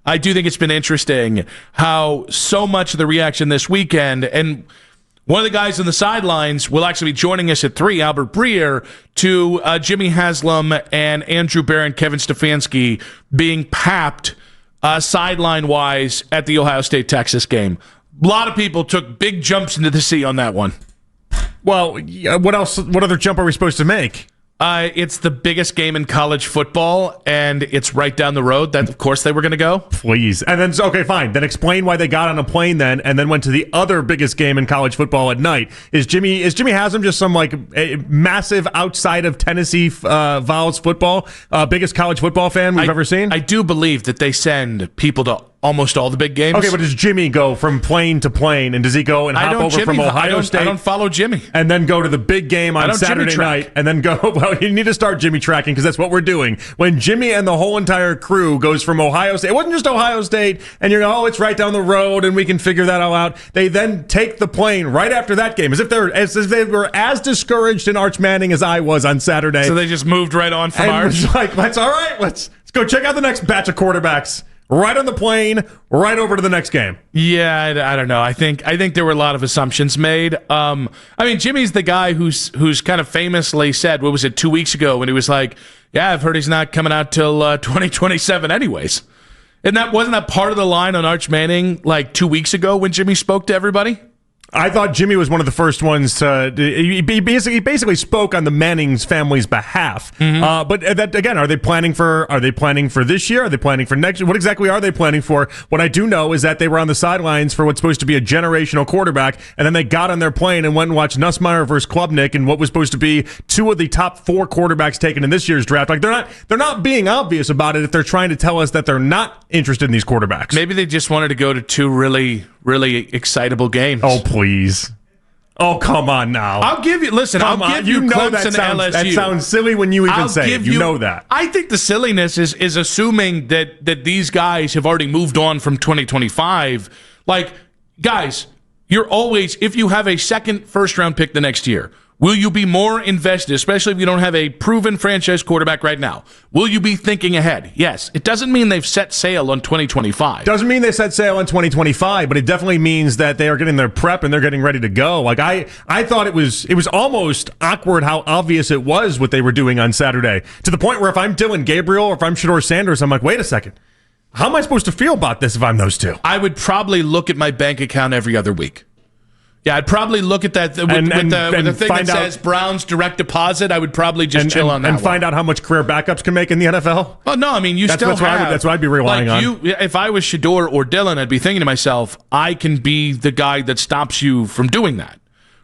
I do think it's been interesting how so much of the reaction this weekend, and one of the guys on the sidelines will actually be joining us at 3, Albert Breer, to Jimmy Haslam and Andrew Berry Kevin Stefanski being papped sideline-wise at the Ohio State-Texas game. A lot of people took big jumps into the sea on that one. Well, what else? What other jump are we supposed to make? It's the biggest game in college football, and it's right down the road. That, of course, they were going to go. Please. And then, okay, fine. Then explain why they got on a plane then, and then went to the other biggest game in college football at night. Is Jimmy Haslam just some, like, a massive outside of Tennessee Vols football, biggest college football fan we've ever seen? I do believe that they send people to almost all the big games. Okay, but does Jimmy go from plane to plane, and does he go and hop over from Ohio State? I don't follow Jimmy. And then go to the big game on Saturday night, and then go, well, you need to start Jimmy tracking, because that's what we're doing. When Jimmy and the whole entire crew goes from Ohio State, it wasn't just Ohio State, and you're oh, it's right down the road, and we can figure that all out. They then take the plane right after that game, as if they were as discouraged in Arch Manning as I was on Saturday. So they just moved right on from Arch? And was like, let's go check out the next batch of quarterbacks. Right on the plane, right over to the next game. Yeah, I don't know. I think there were a lot of assumptions made. I mean, Jimmy's the guy who's kind of famously said, what was it, 2 weeks ago, when he was like, yeah, I've heard he's not coming out till 2027 anyways. And wasn't that part of the line on Arch Manning like 2 weeks ago when Jimmy spoke to everybody? I thought Jimmy was one of the first ones to. He basically spoke on the Manning's family's behalf. Mm-hmm. But that again, are they planning for this year? Are they planning for next year? What exactly are they planning for? What I do know is that they were on the sidelines for what's supposed to be a generational quarterback, and then they got on their plane and went and watched Nussmeier versus Klubnik and what was supposed to be 2 of the top 4 quarterbacks taken in this year's draft. Like they're not being obvious about it if they're trying to tell us that they're not interested in these quarterbacks. Maybe they just wanted to go to 2 really excitable games. Oh, please. Oh, come on now. I'll give you, listen, I'll give you Clemson LSU. That sounds silly when you even say it. You know that. I think the silliness is assuming that these guys have already moved on from 2025. Like, guys, you're always, if you have a second first-round pick the next year, will you be more invested, especially if you don't have a proven franchise quarterback right now? Will you be thinking ahead? Yes. It doesn't mean they've set sail on 2025. Doesn't mean they set sail on 2025, but it definitely means that they are getting their prep and they're getting ready to go. Like I thought it was almost awkward how obvious it was what they were doing on Saturday, to the point where if I'm Dylan Gabriel or if I'm Shedeur Sanders, I'm like, wait a second. How am I supposed to feel about this if I'm those two? I would probably look at my bank account every other week. Yeah, I'd probably look at that with the thing that says Browns direct deposit. I would probably just chill on that and find out how much career backups can make in the NFL. Well, no, I mean that's what I'd be relying on. If I was Shedeur or Dylan, I'd be thinking to myself, I can be the guy that stops you from doing that.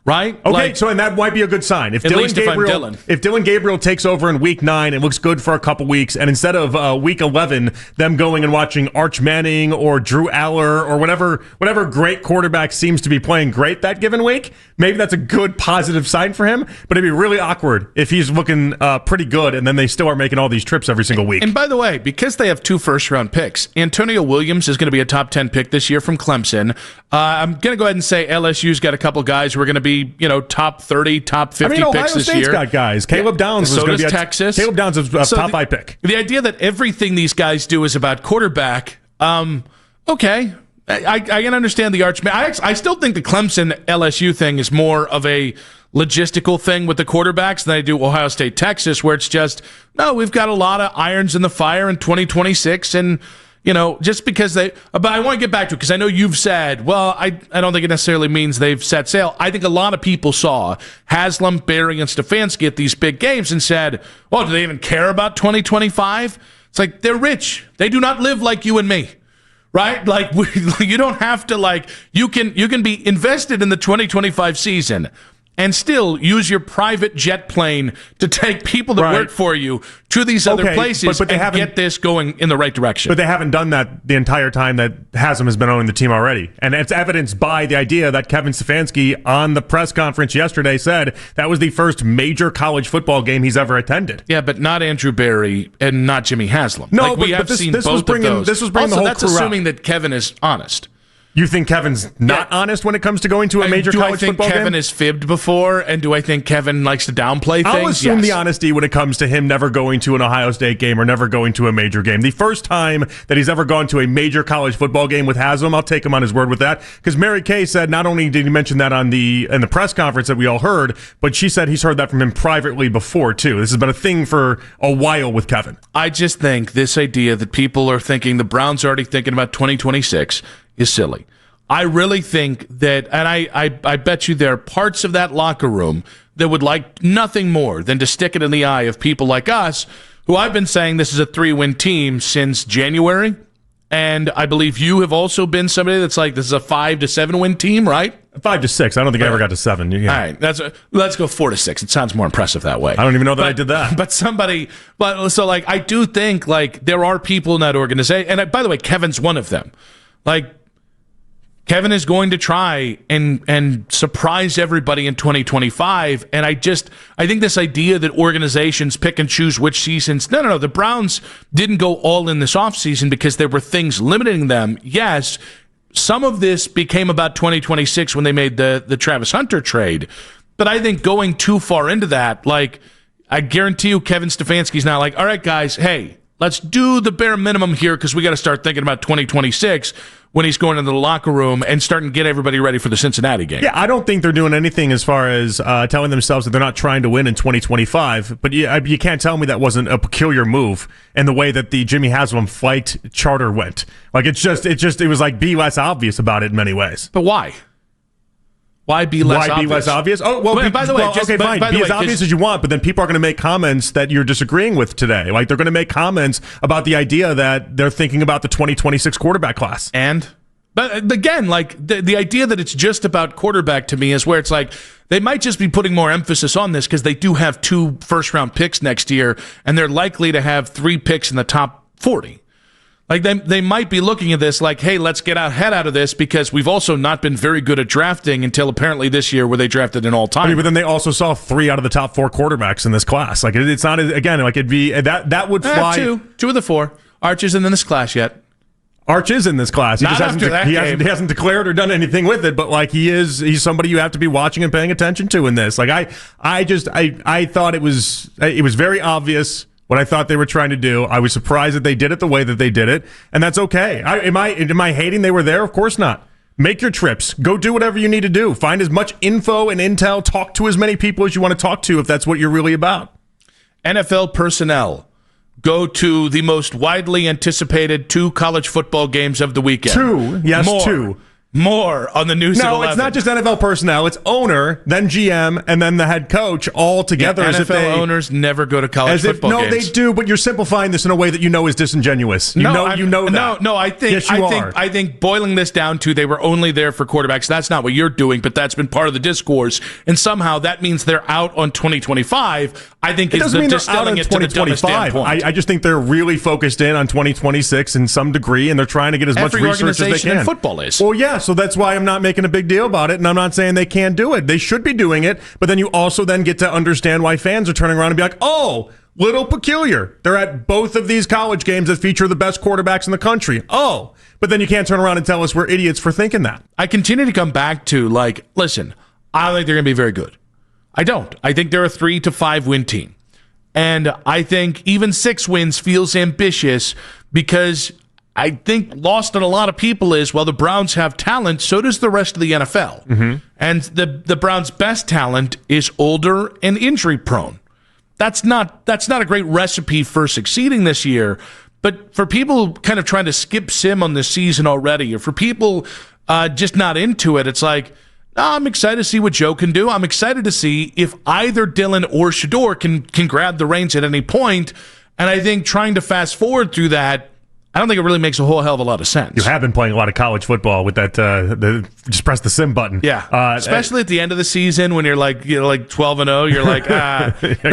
Right? Okay, and that might be a good sign. If Dylan Gabriel takes over in week 9 and looks good for a couple weeks, and instead of week 11, them going and watching Arch Manning or Drew Aller or whatever great quarterback seems to be playing great that given week, maybe that's a good positive sign for him. But it'd be really awkward if he's looking pretty good and then they still are making all these trips every single week. And by the way, because they have 2 first-round picks, Antonio Williams is going to be a top 10 pick this year from Clemson. I'm going to go ahead and say LSU's got a couple guys who are going to be top 30, top 50 picks Ohio this State's year. Caleb Downs was going to be Texas. Caleb Downs is a top 5 pick. The idea that everything these guys do is about quarterback, okay. I can understand the Arch. I still think the Clemson LSU thing is more of a logistical thing with the quarterbacks than I do Ohio State Texas, where it's just, no, we've got a lot of irons in the fire in 2026, and just because but I want to get back to it because I know you've said, well, I don't think it necessarily means they've set sail. I think a lot of people saw Haslam, Berry, and Stefanski at these big games and said, well, do they even care about 2025? It's like, they're rich. They do not live like you and me, right? Like, you don't have to, you can be invested in the 2025 season and still use your private jet plane to take people that work for you to these other places and get this going in the right direction. But they haven't done that the entire time that Haslam has been owning the team already. And it's evidenced by the idea that Kevin Stefanski on the press conference yesterday said that was the first major college football game he's ever attended. Yeah, but not Andrew Berry and not Jimmy Haslam. No, we have seen both of those. This was bringing the whole that's crew assuming out. that Kevin is honest. You think Kevin's not honest when it comes to going to a major college football game? Do I think Kevin has fibbed before, and do I think Kevin likes to downplay things? I'll assume the honesty when it comes to him never going to an Ohio State game or never going to a major game. The first time that he's ever gone to a major college football game with Haslam, I'll take him on his word with that, because Mary Kay said not only did he mention that in the press conference that we all heard, but she said he's heard that from him privately before, too. This has been a thing for a while with Kevin. I just think this idea that people are thinking the Browns are already thinking about 2026 is silly. I really think that, and I bet you there are parts of that locker room that would like nothing more than to stick it in the eye of people like us, who I've been saying this is a 3-win team since January, and I believe you have also been somebody that's like, this is a 5 to 7 win team, right? 5 to 6. I don't think I ever got to 7. Yeah. All right, let's go 4 to 6. It sounds more impressive that way. I don't even know that I did that. So I do think like there are people in that organization, and by the way, Kevin's one of them. Like, Kevin is going to try and surprise everybody in 2025, and I think this idea that organizations pick and choose which seasons, no, the Browns didn't go all in this offseason because there were things limiting them. Yes, some of this became about 2026 when they made the Travis Hunter trade, but I think going too far into that, like, I guarantee you Kevin Stefanski's now like, all right, guys, hey, let's do the bare minimum here because we got to start thinking about 2026 when he's going into the locker room and starting to get everybody ready for the Cincinnati game. Yeah, I don't think they're doing anything as far as telling themselves that they're not trying to win in 2025. But you can't tell me that wasn't a peculiar move in the way that the Jimmy Haslam flight charter went. Like it was like be less obvious about it in many ways. But why? Why be less obvious? Why be less obvious? Oh, well, by the way, okay, fine. Be as obvious as you want, but then people are going to make comments that you're disagreeing with today. Like, they're going to make comments about the idea that they're thinking about the 2026 quarterback class. But again, like, the idea that it's just about quarterback to me is where it's like, they might just be putting more emphasis on this because they do have 2 first-round picks next year, and they're likely to have 3 picks in the top 40. Like, they might be looking at this like, hey, let's get our head out of this because we've also not been very good at drafting until apparently this year where they drafted an all-time. I mean, but then they also saw 3 out of the top 4 quarterbacks in this class. Like, it's not, again, like it'd be, that would fly. 2 of the 4. Arch isn't in this class yet. Arch is in this class. He hasn't declared or done anything with it, but like he's somebody you have to be watching and paying attention to in this. Like I thought it was very obvious what I thought they were trying to do. I was surprised that they did it the way that they did it, and that's okay. Am I hating they were there? Of course not. Make your trips. Go do whatever you need to do. Find as much info and intel. Talk to as many people as you want to talk to if that's what you're really about. NFL personnel go to the most widely anticipated 2 college football games of the weekend. 2. Yes, More. 2. More on the news. No, it's not just NFL personnel. It's owner, then GM, and then the head coach all together. Yeah, NFL owners never go to college football games. No, they do, but you're simplifying this in a way that you know is disingenuous. You know that. No, I think boiling this down to they were only there for quarterbacks. That's not what you're doing, but that's been part of the discourse, and somehow that means they're out on 2025. I think it doesn't mean they're out on 2025. I just think they're really focused in on 2026 in some degree, and they're trying to get as much research as they can. In football is. Well, yeah. So that's why I'm not making a big deal about it, and I'm not saying they can't do it. They should be doing it, but then you also then get to understand why fans are turning around and be like, oh, little peculiar. They're at both of these college games that feature the best quarterbacks in the country. Oh, but then you can't turn around and tell us we're idiots for thinking that. I continue to come back to, like, listen, I don't think they're going to be very good. I don't. I think they're a 3 to 5 win team. And I think even 6 wins feels ambitious because I think lost on a lot of people is, well, the Browns have talent, so does the rest of the NFL. Mm-hmm. And the Browns' best talent is older and injury prone. That's not a great recipe for succeeding this year. But for people kind of trying to skip sim on this season already, or for people just not into it, it's like, I'm excited to see what Joe can do. I'm excited to see if either Dylan or Shador can grab the reins at any point. And I think trying to fast forward through that, I don't think it really makes a whole hell of a lot of sense. You have been playing a lot of college football with that. Just press the sim button. Yeah, especially at the end of the season when you're like 12-0. You're like,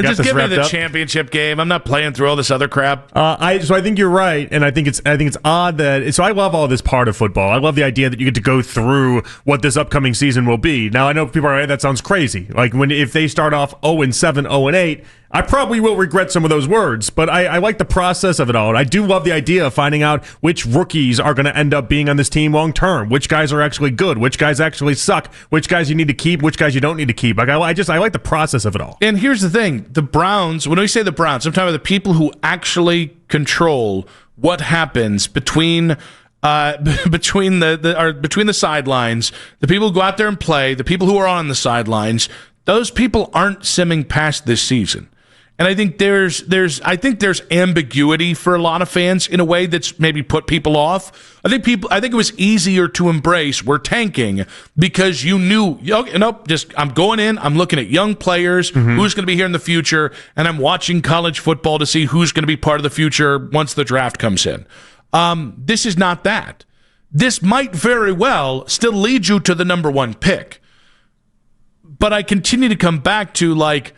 just give me the championship game. I'm not playing through all this other crap. So I think you're right, and I think it's odd that. So I love all this part of football. I love the idea that you get to go through what this upcoming season will be. Now I know people are like, that sounds crazy. Like if they start off 0-7, 0-8. I probably will regret some of those words, but I like the process of it all. And I do love the idea of finding out which rookies are going to end up being on this team long term, which guys are actually good, which guys actually suck, which guys you need to keep, which guys you don't need to keep. Like I like the process of it all. And here's the thing. The Browns, when we say the Browns, I'm talking about the people who actually control what happens between between the sidelines, the people who go out there and play, the people who are on the sidelines. Those people aren't simming past this season. And I think there's ambiguity for a lot of fans in a way that's maybe put people off. I think it was easier to embrace we're tanking because you knew, okay, nope, I'm going in, I'm looking at young players, who's going to be here in the future, and I'm watching college football to see who's going to be part of the future once the draft comes in. This is not that. This might very well still lead you to the number one pick. But I continue to come back to, like,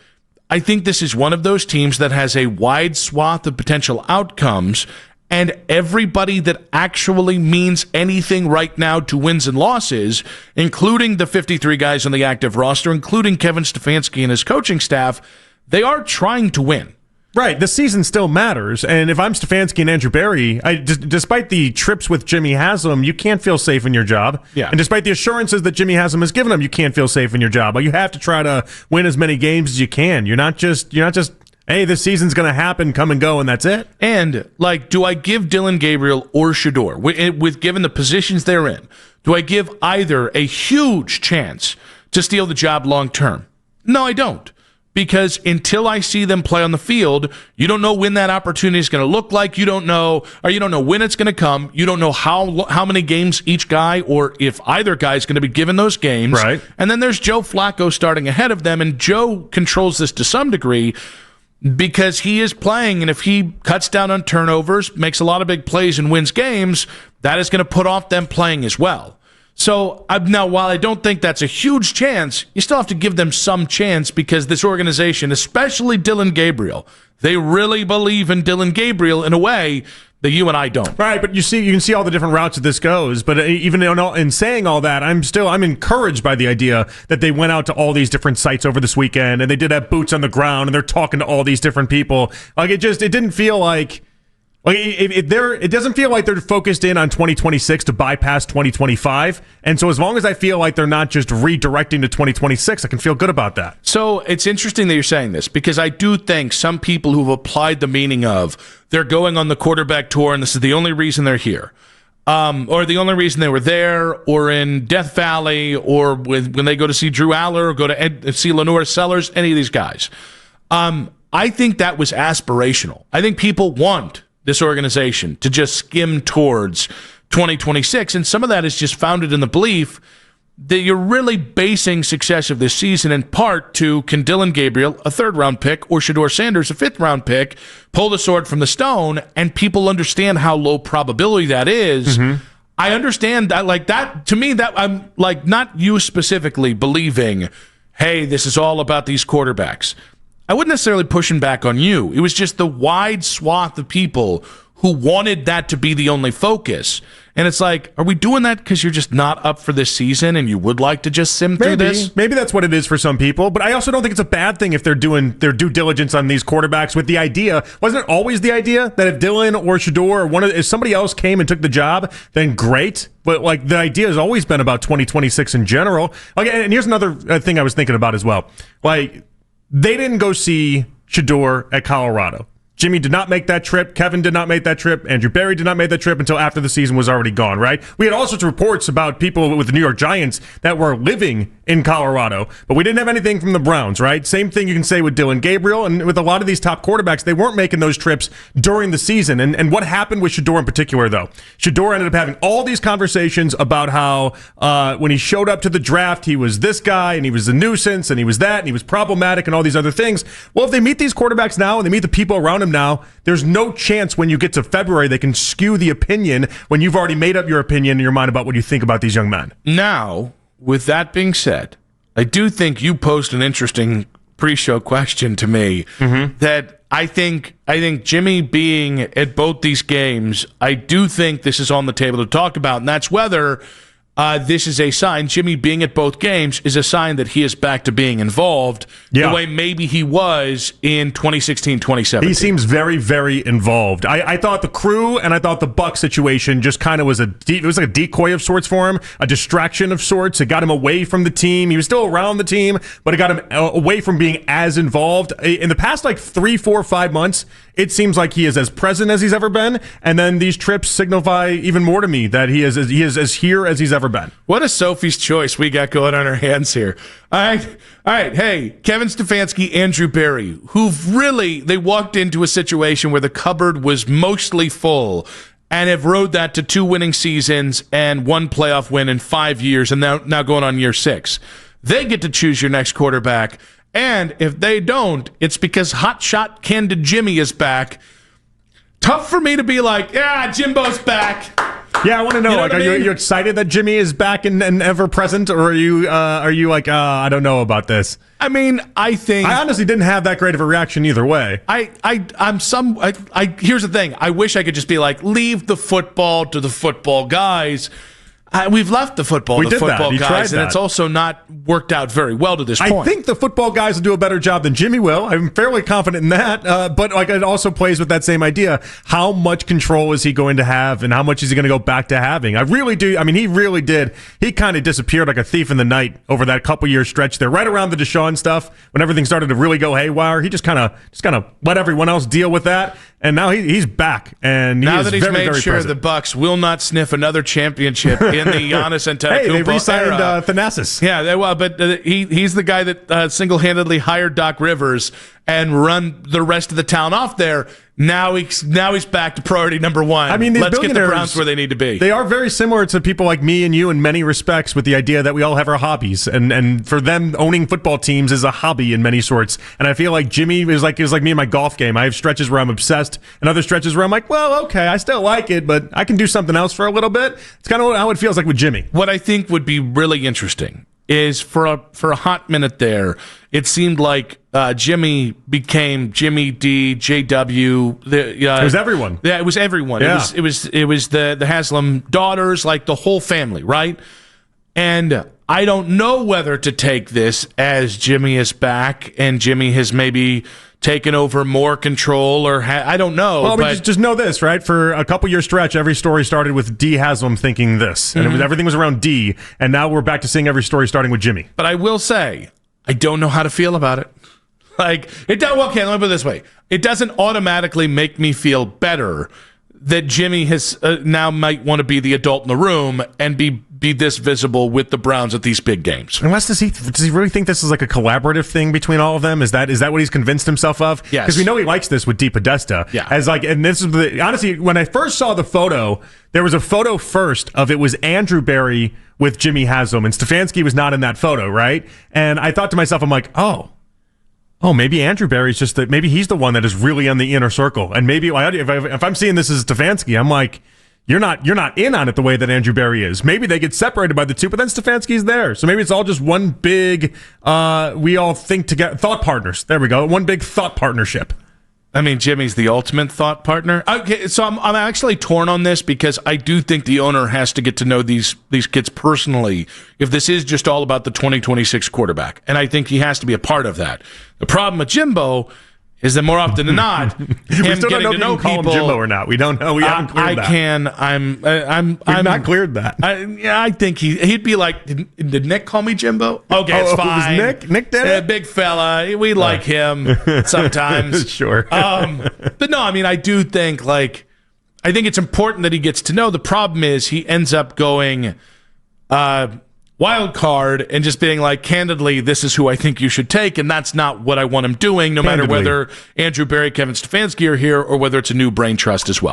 I think this is one of those teams that has a wide swath of potential outcomes, and everybody that actually means anything right now to wins and losses, including the 53 guys on the active roster, including Kevin Stefanski and his coaching staff, they are trying to win. Right, the season still matters, and if I'm Stefanski and Andrew Berry, despite the trips with Jimmy Haslam, you can't feel safe in your job. Yeah. And despite the assurances that Jimmy Haslam has given them, you can't feel safe in your job. But you have to try to win as many games as you can. You're not just hey, this season's going to happen, come and go, and that's it. And, like, do I give Dillon Gabriel or Shedeur, with given the positions they're in, do I give either a huge chance to steal the job long term? No, I don't. Because until I see them play on the field, you don't know when that opportunity is going to look like. You don't know when it's going to come. You don't know how many games each guy or if either guy is going to be given those games. Right. And then there's Joe Flacco starting ahead of them, and Joe controls this to some degree because he is playing, and if he cuts down on turnovers, makes a lot of big plays and wins games, that is going to put off them playing as well. So now, while I don't think that's a huge chance, you still have to give them some chance because this organization, especially Dillon Gabriel, they really believe in Dillon Gabriel in a way that you and I don't. Right, but you can see all the different routes that this goes. But even in saying all that, I'm encouraged by the idea that they went out to all these different sites over this weekend and they did have boots on the ground and they're talking to all these different people. Like it didn't feel like. Like it doesn't feel like they're focused in on 2026 to bypass 2025, and so as long as I feel like they're not just redirecting to 2026, I can feel good about that. So it's interesting that you're saying this because I do think some people who've applied the meaning of they're going on the quarterback tour and this is the only reason they're here, or the only reason they were there, or in Death Valley, or when they go to see Drew Aller or go to see Lenore Sellers, any of these guys. I think that was aspirational. I think people want this organization to just skim towards 2026. And some of that is just founded in the belief that you're really basing success of this season in part to can Dillon Gabriel, a third-round pick, or Shedeur Sanders, a fifth-round pick, pull the sword from the stone, and people understand how low probability that is. I understand that, like that, to me, that I'm like not you specifically believing, hey, this is all about these quarterbacks. I wasn't necessarily pushing back on you. It was just the wide swath of people who wanted that to be the only focus. And it's like, are we doing that because you're just not up for this season and you would like to just sim through this? Maybe that's what it is for some people. But I also don't think it's a bad thing if they're doing their due diligence on these quarterbacks with the idea. Wasn't it always the idea that if Dillon or Shedeur or if somebody else came and took the job, then great. But like the idea has always been about 2026 in general. Okay, and here's another thing I was thinking about as well. Like, they didn't go see Shedeur at Colorado. Jimmy did not make that trip. Kevin did not make that trip. Andrew Berry did not make that trip until after the season was already gone, right? We had all sorts of reports about people with the New York Giants that were living in Colorado, but we didn't have anything from the Browns, right? Same thing you can say with Dillon Gabriel, and with a lot of these top quarterbacks, they weren't making those trips during the season. And what happened with Shedeur in particular, though? Shedeur ended up having all these conversations about how when he showed up to the draft, he was this guy, and he was a nuisance, and he was that, and he was problematic, and all these other things. Well, if they meet these quarterbacks now, and they meet the people around him now, there's no chance when you get to February they can skew the opinion when you've already made up your opinion in your mind about what you think about these young men. Now, with that being said, I do think you posed an interesting pre-show question to me that I think Jimmy being at both these games, I do think this is on the table to talk about, and that's whether this is a sign. Jimmy being at both games is a sign that he is back to being involved the way maybe he was in 2016, 2017. He seems very, very involved. I thought the crew and I thought the Buck situation just kind of was it was like a decoy of sorts for him, a distraction of sorts. It got him away from the team. He was still around the team, but it got him away from being as involved. In the past, 3, 4, 5 months, it seems like he is as present as he's ever been. And then these trips signify even more to me that he is as here as he's ever been. What a Sophie's choice we got going on our hands here. All right. Hey, Kevin Stefanski, Andrew Berry, they walked into a situation where the cupboard was mostly full and have rode that to 2 winning seasons and 1 playoff win in 5 years, and now going on year 6. They get to choose your next quarterback, and if they don't, it's because hotshot candid Jimmy is back. Tough for me to be like, yeah, Jimbo's back. Yeah, I want to know. Are you excited that Jimmy is back and ever present, or are you like, I don't know about this? I mean, I honestly didn't have that great of a reaction either way. Here's the thing. I wish I could just be like, leave the football to the football guys. We've left the football to the football guys, and it's also not worked out very well to this point. I think the football guys will do a better job than Jimmy will. I'm fairly confident in that. But it also plays with that same idea. How much control is he going to have, and how much is he going to go back to having? I really do. I mean, he really did. He kind of disappeared like a thief in the night over that couple-year stretch there, right around the Deshaun stuff, when everything started to really go haywire. He just kind of let everyone else deal with that. And now he's back, and now that he's very, made very sure present. the Bucs will not sniff another championship in the Giannis Antetokounmpo Hey, they re-signed era. Thanasis. Yeah, but he's the guy that single-handedly hired Doc Rivers and run the rest of the town off there. Now he's back to priority number 1. I mean, let's get the Browns where they need to be. They are very similar to people like me and you in many respects, with the idea that we all have our hobbies, and for them, owning football teams is a hobby in many sorts. And I feel like Jimmy is like me in my golf game. I have stretches where I'm obsessed, and other stretches where I'm like, well, okay, I still like it, but I can do something else for a little bit. It's kind of how it feels like with Jimmy. What I think would be really interesting is for a hot minute there, it seemed like Jimmy became Jimmy D, JW. It was everyone. Yeah, it was everyone. Yeah. It was the Haslam daughters, like the whole family, right? And I don't know whether to take this as Jimmy is back and Jimmy has maybe taken over more control, or I don't know. Well, but just know this, right? For a couple-year stretch, every story started with D. Haslam thinking this, and everything was around D, and now we're back to seeing every story starting with Jimmy. But I will say, I don't know how to feel about it. Okay, let me put it this way. It doesn't automatically make me feel better that Jimmy has now might want to be the adult in the room and be this visible with the Browns at these big games. Unless does he really think this is like a collaborative thing between all of them? Is that what he's convinced himself of? Yes. Because we know he likes this with Dee Podesta. Yeah. And this is honestly, when I first saw the photo, there was a photo first of it was Andrew Berry with Jimmy Haslam, and Stefanski was not in that photo, right? And I thought to myself, I'm like, oh, maybe Andrew Berry's just that. Maybe he's the one that is really on the inner circle, and maybe if I'm seeing this as Stefanski, I'm like, you're not in on it the way that Andrew Berry is. Maybe they get separated by the two, but then Stefanski's there, so maybe it's all just one big. We all think together, thought partners. There we go, one big thought partnership. I mean, Jimmy's the ultimate thought partner. Okay, so I'm actually torn on this because I do think the owner has to get to know these kids personally if this is just all about the 2026 quarterback. And I think he has to be a part of that. The problem with Jimbo is that more often than not, him we still getting don't know to know if you can people. Call him Jimbo or not. We don't know. We haven't cleared that. I can. I'm not cleared that. I think he'd be like, did Nick call me Jimbo? Okay, it's fine. It was Nick? Nick did it? Big fella. We like him sometimes. Sure. But no, I mean, I do think I think it's important that he gets to know. The problem is he ends up going wild card and just being like, candidly, this is who I think you should take, and that's not what I want him doing, no matter whether Andrew Berry, Kevin Stefanski are here or whether it's a new brain trust as well.